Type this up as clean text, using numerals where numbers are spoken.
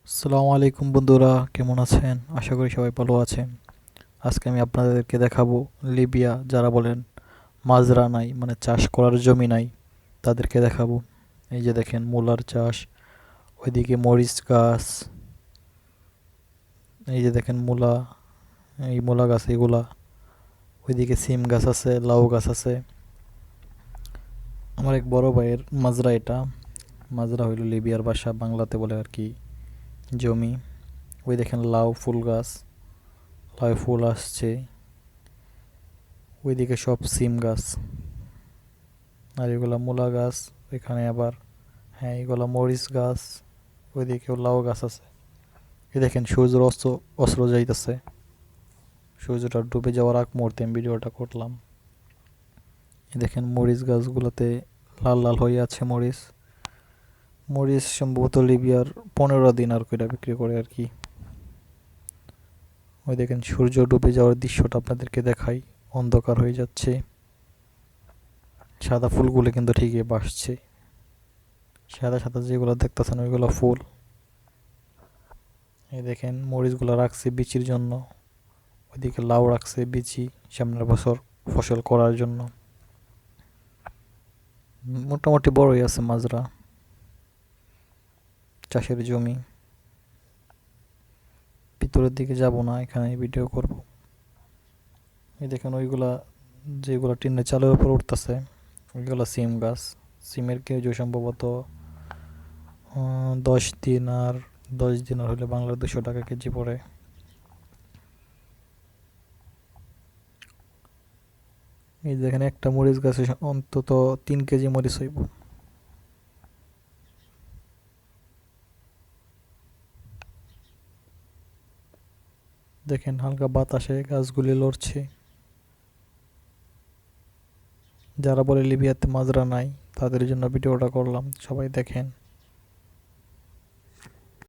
আসসালামু আলাইকুম বন্ধুরা, কেমন আছেন? আশা করি সবাই ভালো আছেন। আজকে আমি আপনাদেরকে দেখাবো লিবিয়া, যারা বলেন মাজরা নাই মানে চাষ করার জমি নাই, তাদেরকে দেখাবো। এই যে দেখেন মূলার চাষ, ওইদিকে মরিচ গাছ, এই যে দেখেন মূলা, এই মূলা গাছ এগুলা, ওইদিকে সিম গাছ আছে, লাউ গাছ আছে। আমার এক বড় ভাইয়ের মাজরা এটা। মাজরা হইল লিবিয়ার ভাষা, বাংলাতে বলে আর কি জমি। ওই দেখেন লাউ ফুল গাছ, লাউ ফুল আসছে। ওইদিকে সব সিম গাছ, আর এগুলা মূলা গাছ। এখানে আবার, হ্যাঁ, এগুলা মরিচ গাছ। ওইদিকেও লাউ গাছ আছে। এই দেখেন সূর্যের অস্ত অস্ত্র যাইতেছে। সূর্যটা ডুবে যাওয়ার আগ মুহূর্তে আমি ভিডিওটা করলাম। এই দেখেন মরিচ গাছগুলোতে লাল লাল হয়ে আছে মরিচ। মরিচ সম্ভবত লিবিয়ার 15 দিনার কইরা বিক্রি করে আর কি। ওই দেখেন সূর্য ডুবে যাওয়ার দৃশ্যটা আপনাদেরকে দেখাই। অন্ধকার হয়ে যাচ্ছে, সাদা ফুলগুলো কিন্তু ঠিকই বাসছে। সাদা সাদা যেগুলো দেখতেছেন ওইগুলো ফুল। এই দেখেন মরিচগুলো রাখছে বিচির জন্য। ওইদিকে লাউ রাখছে বিচি, সামনের বছর ফসল করার জন্য। মোটামুটি বড়ই আছে মাজরা, চাষের জমি। ভিতরের দিকে যাব না, এখানে ভিডিও করব। এই দেখেন ওইগুলা, যেগুলা টিনের চালের উপর উঠতেছে, ওইগুলা সিম গাছ। সিমের কেজি সম্ভবত 10 দিন, আর 10 দিন হলে বাংলার 200 টাকা কেজি পড়ে। এই দেখেন একটা মরিচ গাছে অন্তত 3 কেজি মরিচ হইব। দেখেন হালকা বাতাসে গাছগুলি লড়ছে। যারা বলে লিবিয়াতে মাজরা নাই, তাদের জন্য ভিডিওটা করলাম, সবাই দেখেন।